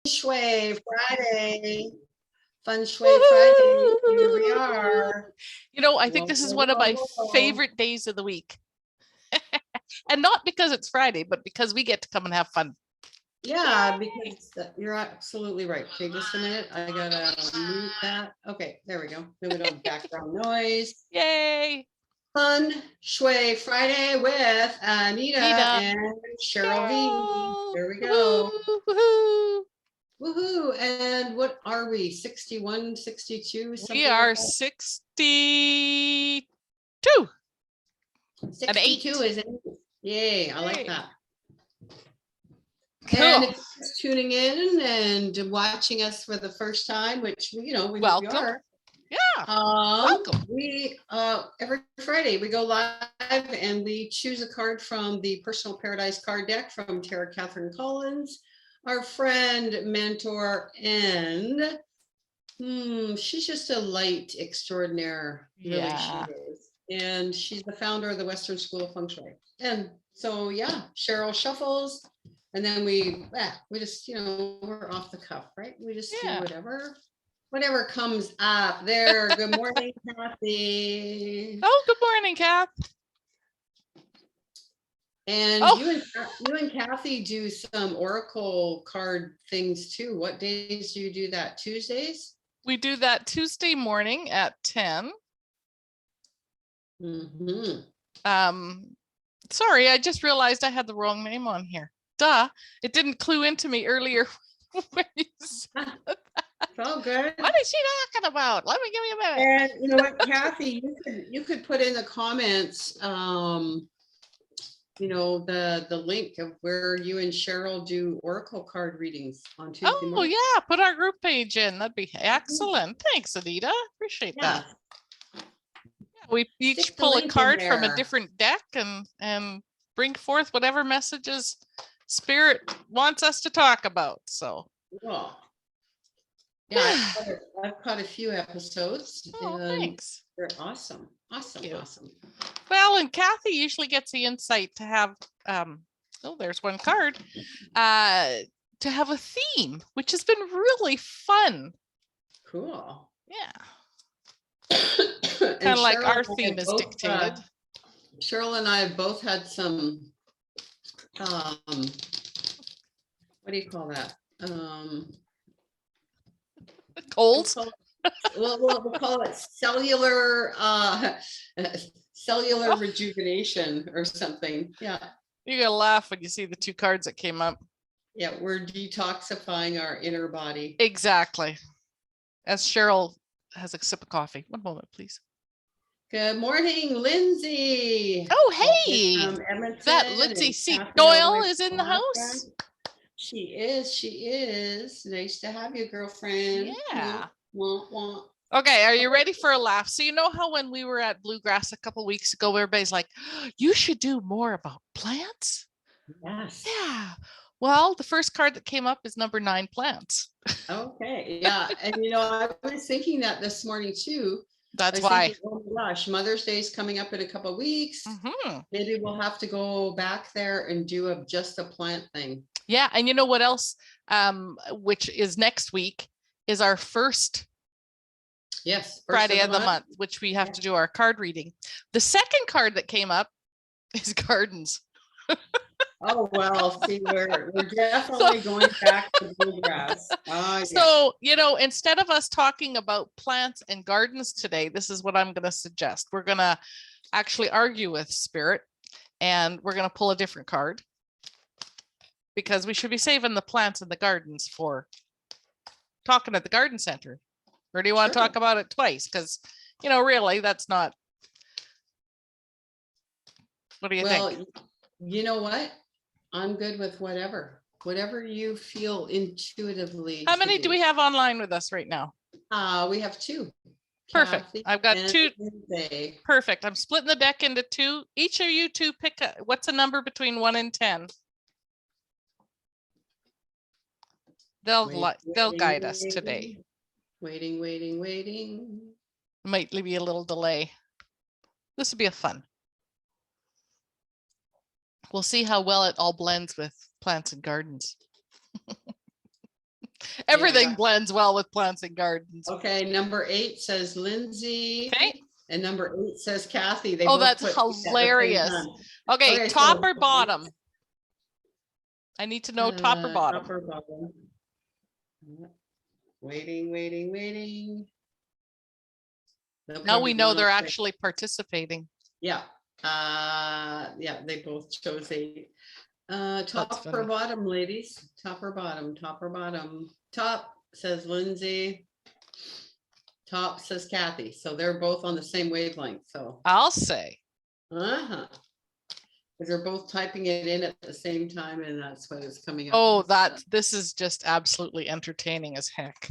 Shui Friday. Fun Shui Friday. Here we are. You know, I think Whoa, this is whoa, one of my whoa. favorite days of the week. And not because it's Friday, but because we get to come and have fun. Yeah, because you're absolutely right. Okay, just a minute. I gotta mute that. Okay, there we go. Then we don't have background noise. Yay! Fun Shui Friday with Anita and Cheryl V. There we go. Woohoo! Woohoo. And what are we? 61, 62? We are 62. 62 is it? Yay, I like that. Cool. And if you're just tuning in and watching us for the first time, which we Welcome. are. Yeah. Welcome. We every Friday we go live and we choose a card from the Personal Paradise card deck from Tara Catherine Collins, our friend, mentor, and she's just a light extraordinaire. Really, Yeah. she is. And she's the founder of the Western School of Feng Shui. And so yeah, Cheryl shuffles. And then we just, we're off the cuff, right? We just do whatever comes up there. Good morning, Kathy. Oh, good morning, Kath. And you and Kathy do some Oracle card things too. What days do you do that? Tuesdays? We do that Tuesday morning at 10. Sorry, I just realized I had the wrong name on here. Duh, it didn't clue into me earlier when you said that. Oh, good. What is she talking about? Let me give you a minute. And you know what, Kathy, you could put in the comments, the link of where you and Cheryl do Oracle card readings on Tuesday morning. Yeah, put our group page in. That'd be excellent. Thanks, Anita. Appreciate that. Yeah, we each pull a card from a different deck and bring forth whatever messages Spirit wants us to talk about. So cool. Yeah, I've caught a few episodes. Thanks. They're awesome. Awesome. Well, and Kathy usually gets the insight to have there's one card to have a theme, which has been really fun. Cool. Yeah. Kind of like our theme is dictated. Cheryl and I have both had some what do you call that? Colds? We'll call it cellular rejuvenation or something. Yeah. You're gonna laugh when you see the two cards that came up. Yeah, we're detoxifying our inner body. Exactly. As Cheryl has a sip of coffee. One moment, please. Good morning, Lindsay. Oh, hey. That Lindsay C. Doyle is in the house. She is. Nice to have you, girlfriend. Yeah. Wah. Okay, are you ready for a laugh? So you know how when we were at Bluegrass a couple weeks ago, everybody's like, you should do more about plants? Yes. Yeah. Well, the first card that came up is number 9, plants. Okay. Yeah. And I was thinking that this morning too. That's why. Thinking, oh my gosh, Mother's Day is coming up in a couple of weeks. Maybe we'll have to go back there and do just a plant thing. Yeah. And you know what else? Which is next week is our first Friday of the month, which we have to do our card reading. The second card that came up is gardens. Oh, well, see, we're definitely going back to bluegrass. So, instead of us talking about plants and gardens today, this is what I'm going to suggest. We're going to actually argue with Spirit, and we're going to pull a different card because we should be saving the plants and the gardens for talking at the garden center. Or do you want to talk about it twice? Because, really, that's not. What do you think? You know what? I'm good with whatever you feel intuitively. How many do we have online with us right now? We have 2. Perfect. Kathy, I've got 2. Perfect. I'm splitting the deck into 2. Each of you 2 pick what's a number between 1 and 10. They'll guide us today. Waiting. Might be a little delay. This will be a fun. We'll see how well it all blends with plants and gardens. Everything blends well with plants and gardens. Okay, number 8 says Lindsay. Okay. And number 8 says Kathy. They Oh, both that's put hilarious. Okay, top or bottom? I need to know top or bottom. Top or bottom. Waiting. Now we know they're actually participating. Yeah. Yeah, they both chose 8. Top or bottom, ladies? Top or bottom? Top or bottom? Top says Lindsay. Top says Kathy. So they're both on the same wavelength. So I'll say. Because they're both typing it in at the same time, and that's what is coming up. Oh, this is just absolutely entertaining as heck.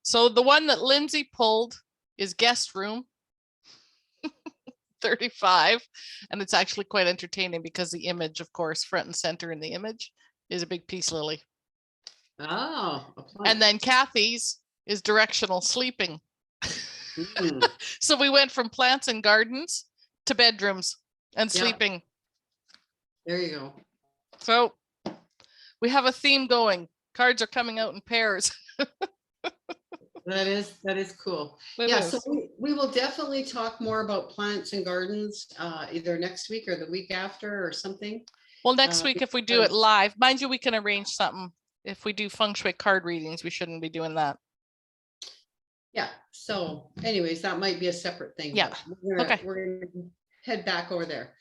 So the one that Lindsay pulled is guest room 35, and it's actually quite entertaining because the image, of course, front and center in the image is a big peace lily. Oh, and then Kathy's is directional sleeping. So we went from plants and gardens to bedrooms and sleeping. There you go. So we have a theme going. Cards are coming out in pairs. That is cool. So we will definitely talk more about plants and gardens either next week or the week after or something. Well, next week, if we do it live, mind you, we can arrange something. If we do feng shui card readings, we shouldn't be doing that. Yeah. So anyways, that might be a separate thing. Yeah. We're gonna head back over there.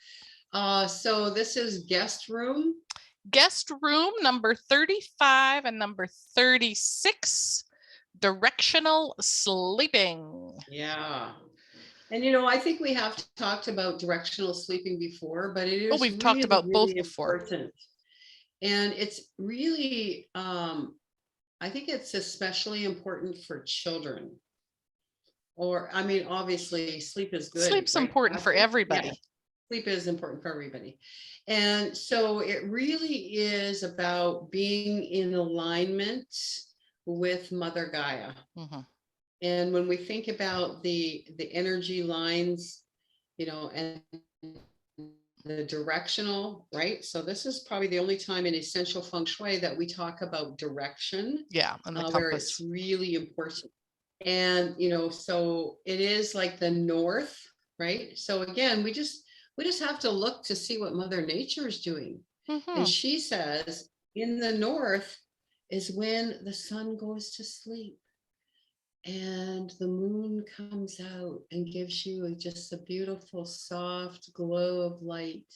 So this is guest room. Guest room number 35 and number 36. Directional sleeping. Yeah. And I think we have talked about directional sleeping before, but it is we've talked about both before. Important. And it's really I think it's especially important for children. Or I mean, obviously sleep is good. Sleep's important for everybody. Yeah. Sleep is important for everybody. And so it really is about being in alignment with Mother Gaia. And when we think about the energy lines, and the directional, right? So this is probably the only time in essential feng shui that we talk about direction. Yeah, and the compass. Where it's really important. And so it is like the north, right? So again, we just have to look to see what Mother Nature is doing. And she says in the north is when the sun goes to sleep and the moon comes out and gives you just a beautiful soft glow of light,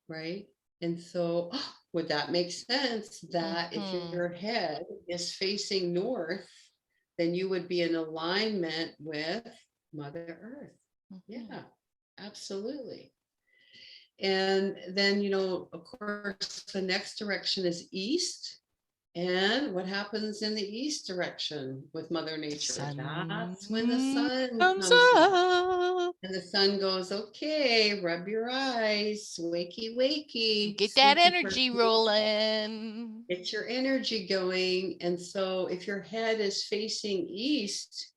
right? And so would that make sense that if your head is facing north, then you would be in alignment with Mother Earth? Yeah, absolutely. And then, of course, the next direction is east. And what happens in the east direction with Mother Nature? That's when the sun comes up. And the sun goes, okay, rub your eyes, wakey. Get that energy rolling. Get your energy going. And so if your head is facing east,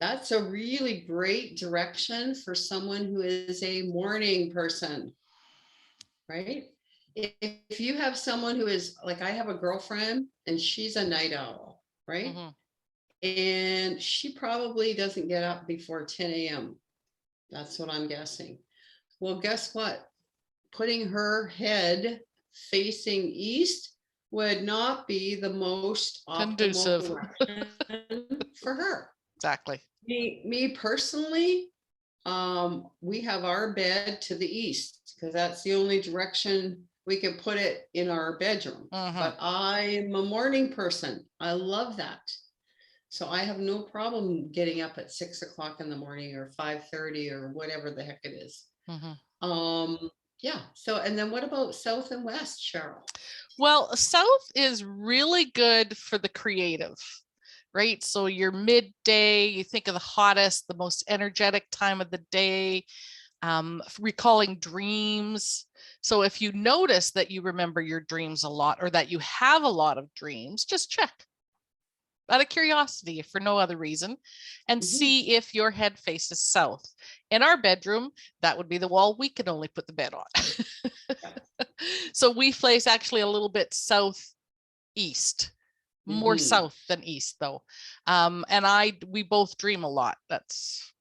that's a really great direction for someone who is a morning person, right? If you have someone who is like, I have a girlfriend and she's a night owl, right? And she probably doesn't get up before 10 a.m. That's what I'm guessing. Well, guess what? Putting her head facing east would not be the most conducive for her. Exactly. Me personally, we have our bed to the east because that's the only direction we can put it in our bedroom. But I'm a morning person. I love that. So I have no problem getting up at 6 o'clock in the morning or 5:30 or whatever the heck it is. Yeah. So, and then what about south and west, Cheryl? Well, south is really good for the creative, right? So your midday, you think of the hottest, the most energetic time of the day, recalling dreams. So if you notice that you remember your dreams a lot or that you have a lot of dreams, just check out of curiosity, if for no other reason, and see if your head faces south. In our bedroom, that would be the wall we can only put the bed on. So we face actually a little bit southeast, more south than east though. And we both dream a lot. That's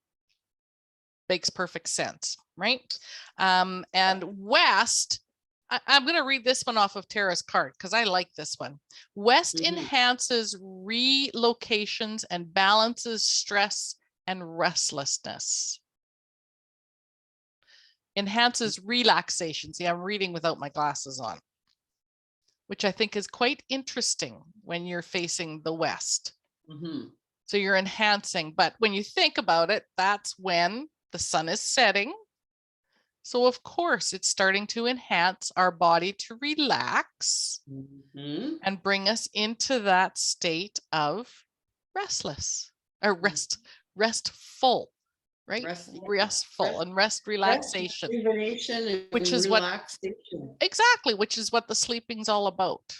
makes perfect sense, right? And west, I'm going to read this one off of Tara's card because I like this one. West enhances relocations and balances stress and restlessness. Enhances relaxation. See, I'm reading without my glasses on, which I think is quite interesting when you're facing the west. So you're enhancing, but when you think about it, that's when the sun is setting. So of course it's starting to enhance our body to relax and bring us into that state of restless or restful, right? Restful and relaxation, which is which is what the sleeping's all about.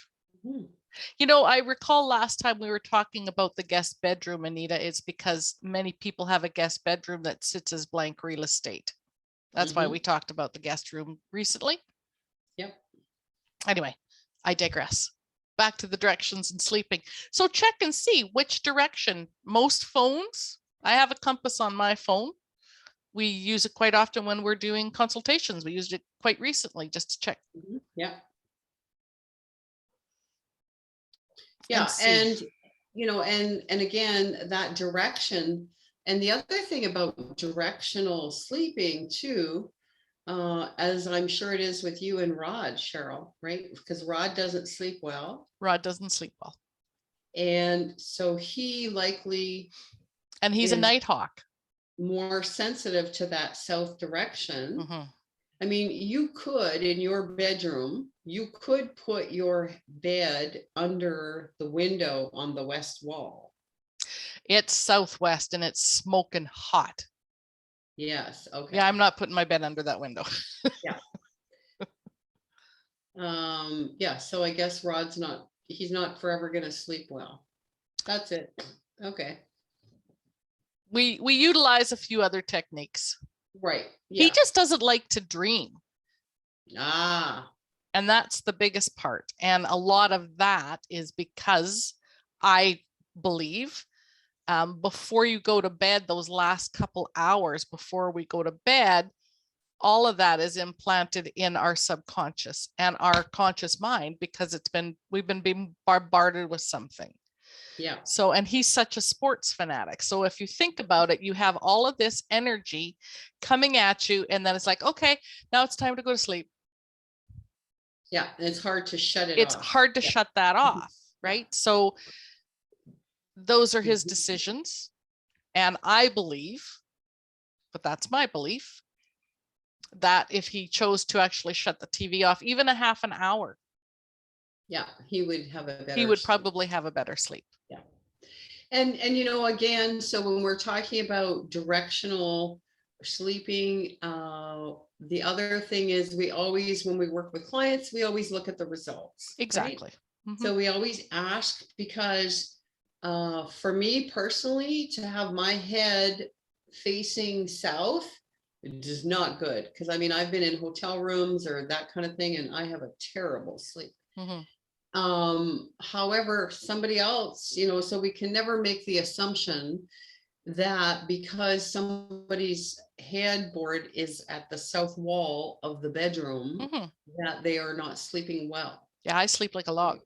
You know, I recall last time we were talking about the guest bedroom, Anita, it's because many people have a guest bedroom that sits as blank real estate. That's why we talked about the guest room recently. Yep. Anyway, I digress. Back to the directions and sleeping. So check and see which direction. Most phones, I have a compass on my phone. We use it quite often when we're doing consultations. We used it quite recently just to check. Yeah. Yeah. And you know, and again, that direction. And the other thing about directional sleeping too, as I'm sure it is with you and Rod, Cheryl, right? Because Rod doesn't sleep well. Rod doesn't sleep well. And so he likely. And he's a night hawk. More sensitive to that south direction. I mean, you could, in your bedroom, you could put your bed under the window on the west wall. It's southwest and it's smoking hot. Yes. Okay. Yeah, I'm not putting my bed under that window. Yeah. Yeah. So I guess Rod's he's not forever going to sleep well. That's it. Okay. We utilize a few other techniques. Right. Yeah. He just doesn't like to dream. And that's the biggest part. And a lot of that is because I believe before you go to bed, those last couple hours before we go to bed, all of that is implanted in our subconscious and our conscious mind because we've been being bombarded with something. Yeah. So, and he's such a sports fanatic. So if you think about it, you have all of this energy coming at you and then it's like, okay, now it's time to go to sleep. Yeah. And it's hard to shut it off. It's hard to shut that off. Right. So those are his decisions. And I believe, but that's my belief, that if he chose to actually shut the TV off, even a half an hour. Yeah, he would have a better He would probably have a better sleep. Yeah. And you know, again, so when we're talking about directional sleeping, the other thing is when we work with clients, we always look at the results. Exactly. Right? So we always ask because for me personally, to have my head facing south, it is not good. Because I mean, I've been in hotel rooms or that kind of thing, and I have a terrible sleep. However, somebody else, you know, so we can never make the assumption that because somebody's headboard is at the south wall of the bedroom, that they are not sleeping well. Yeah, I sleep like a log.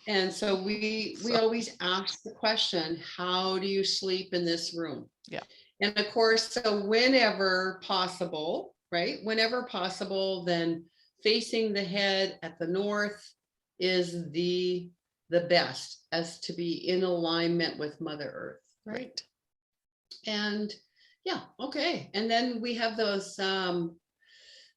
And so we always ask the question, how do you sleep in this room? Yeah. And of course, so whenever possible, right? Whenever possible, then facing the head at the north is the best, as to be in alignment with Mother Earth, right? And yeah, okay. And then we have those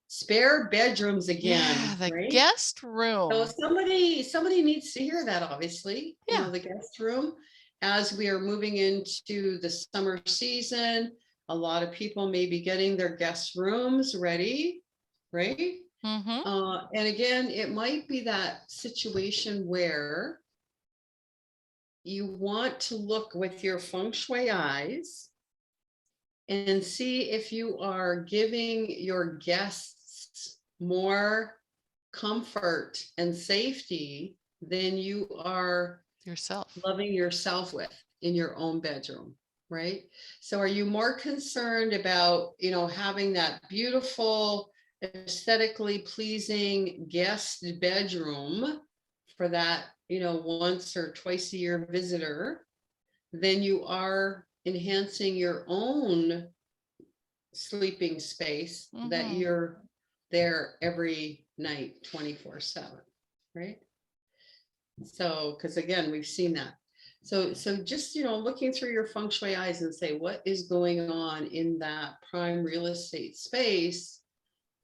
spare bedrooms again. Yeah, the right? guest room. So somebody needs to hear that, obviously. Yeah. You know, the guest room. As we are moving into the summer season, a lot of people may be getting their guest rooms ready, right? And again, it might be that situation where you want to look with your feng shui eyes and see if you are giving your guests more comfort and safety than you are yourself. loving yourself with in your own bedroom, right? So are you more concerned about, having that beautiful, aesthetically pleasing guest bedroom for that, once or twice a year visitor than you are enhancing your own sleeping space that Mhm. you're there every night 24/7, right? So, because again, we've seen that. So just, looking through your feng shui eyes and say, what is going on in that prime real estate space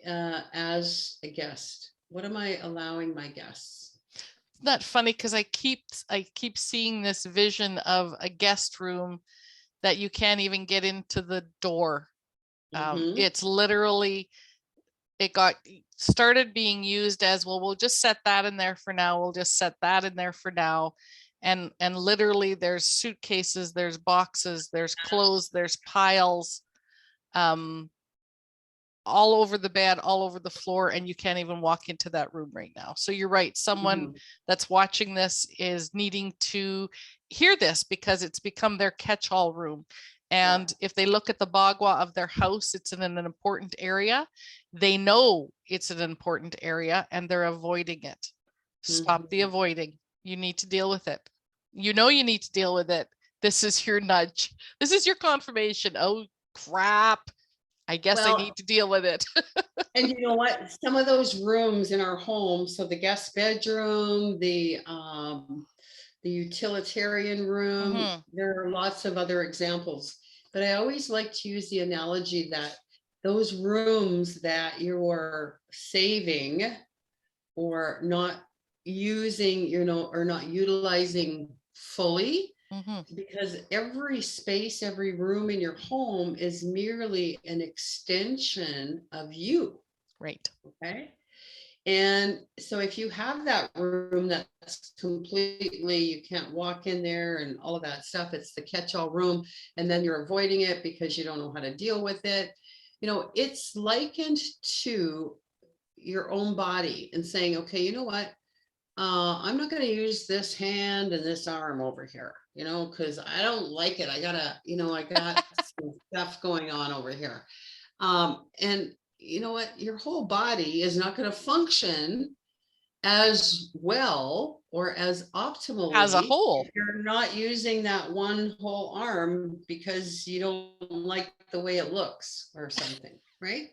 as a guest? What am I allowing my guests? Isn't that funny? Because I keep seeing this vision of a guest room that you can't even get into the door. Mhm. It's literally, it got started being used as, well, we'll just set that in there for now. We'll just set that in there for now. And literally there's suitcases, there's boxes, there's clothes, there's piles, all over the bed, all over the floor, and you can't even walk into that room right now. So you're right. Someone Mhm. that's watching this is needing to hear this because it's become their catch-all room. And if they look at the bagua of their house, it's in an important area. They know it's an important area and they're avoiding it. Stop the Mhm. avoiding. You need to deal with it. You know you need to deal with it. This is your nudge. This is your confirmation. Oh, crap. I guess I need Well, to deal with it. and you know what? Some of those rooms in our home, so the guest bedroom, the utilitarian room, Mhm. there are lots of other examples. But I always like to use the analogy that those rooms that you're saving or not using, or not utilizing fully, Mhm. because every space, every room in your home is merely an extension of you. Right. Okay. And so if you have that room that's completely, you can't walk in there and all of that stuff, it's the catch-all room, and then you're avoiding it because you don't know how to deal with it. It's likened to your own body and saying, okay, you know what? I'm not going to use this hand and this arm over here, because I don't like it. I got some stuff going on over here. And you know what? Your whole body is not going to function as well or as As a optimally if whole. you're not using that one whole arm because you don't like the way it looks or something, right?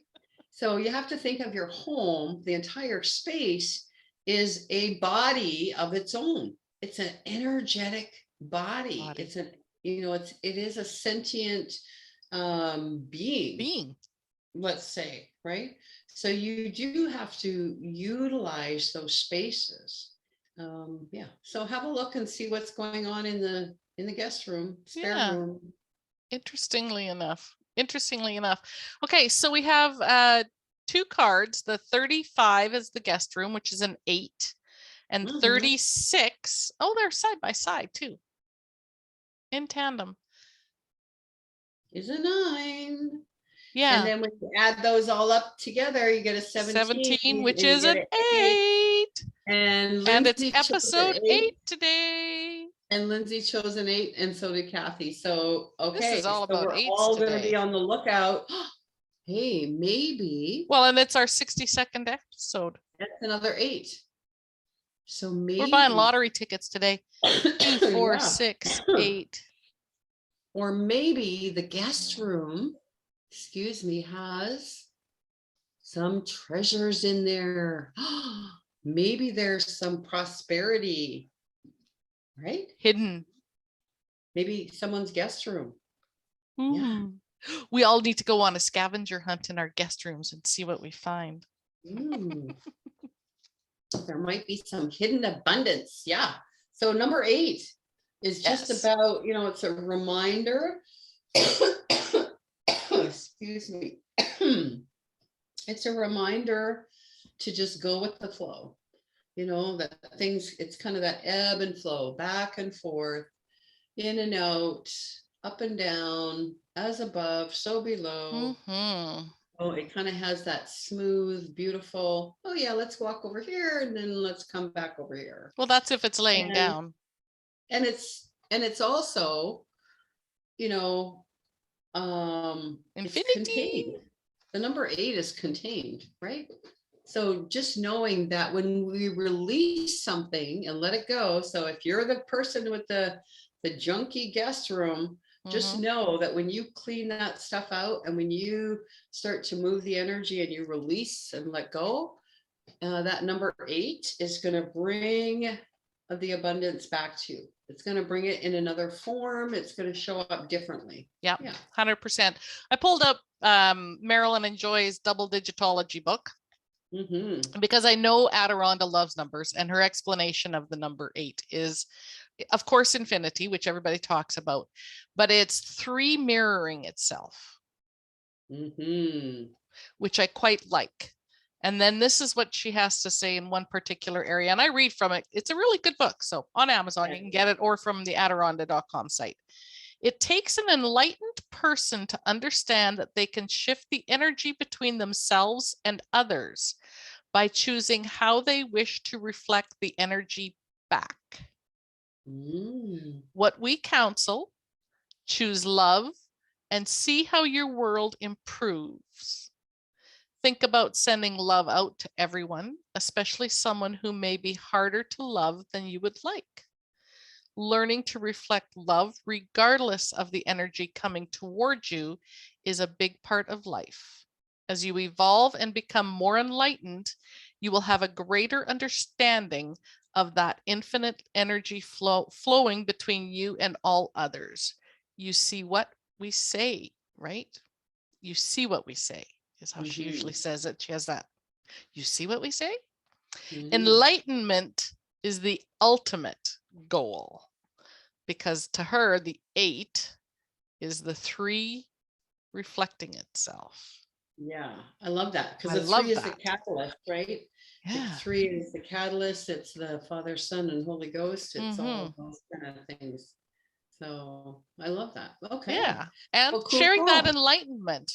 So you have to think of your home, the entire space is a body of its own. It's an energetic body. Body. It's it is a sentient being, Being. let's say, right? So you do have to utilize those spaces. Yeah. So have a look and see what's going on in the guest room, spare Yeah. room. Interestingly enough. Interestingly enough. Okay, so we have two cards. The 35 is the guest room, which is an 8, and Mhm. 36. Oh, they're side by side too. In tandem. Is a 9. And Yeah. then when you add those all up together, you get a 17 17, which and you is get an an 8. 8. And And it's Lindsay chose an episode 8. 8 today. And Lindsay chose an 8, and so did Kathy. So, This okay, is all so about we're 8s all going to be today. on the lookout. Hey, maybe Well, and it's our 62nd episode. that's another 8. So We're buying maybe, lottery tickets today. 2, 4, yeah. 6, 8. Or maybe the guest room, excuse me, has some treasures in there. Maybe there's some prosperity, right? Hidden. Maybe someone's guest room. Yeah. Ooh. We all need to go on a scavenger hunt in our guest rooms and see what we find. Mm. There might be some hidden abundance. Yeah. So number 8 is just Yes. about, it's a reminder. Excuse me. It's a reminder to just go with the flow. That things, it's kind of that ebb and flow, back and forth, in and out, up and down, as above, so below. Mm-hmm. Oh, it kind of has that smooth, beautiful, oh yeah, let's walk over here and then let's come back over here. Well, that's if it's laying And down. and it's also, you know, it's Infinity. contained. The number 8 is contained, right? So just knowing that when we release something and let it go. So if you're the person with the junky guest room, just know that when you clean that stuff out and when you start to move the energy and you release and let go, that number 8 is going to bring the abundance back to you. It's going to bring it in another form. It's going to show up differently. Yeah, 100%. I pulled up Marilyn and Joy's double digitology book because I know Adironda loves numbers, and her explanation of the number 8 is, of course, infinity, which everybody talks about, but it's 3 mirroring itself, which I quite like. And then this is what she has to say in one particular area. And I read from it. It's a really good book. So on Amazon, you can get it, or from the Adironda.com site. It takes an enlightened person to understand that they can shift the energy between themselves and others by choosing how they wish to reflect the energy back. What we counsel, choose love, and see how your world improves. Think about sending love out to everyone, especially someone who may be harder to love than you would like. Learning to reflect love regardless of the energy coming towards you is a big part of life. As you evolve and become more enlightened, you will have a greater understanding of that infinite energy flowing between you and all others. You see what we say, right? You see what we say is how she usually says it. She has that. You see what we say? Enlightenment is the ultimate goal, because to her, the 8 is the 3 reflecting itself. Yeah, I love that, because the 3 is the catalyst, right? Yeah. 3 is the catalyst. It's the Father, Son, and Holy Ghost. It's all those kind of things. So I love that. Okay. Yeah. And well, sharing that enlightenment.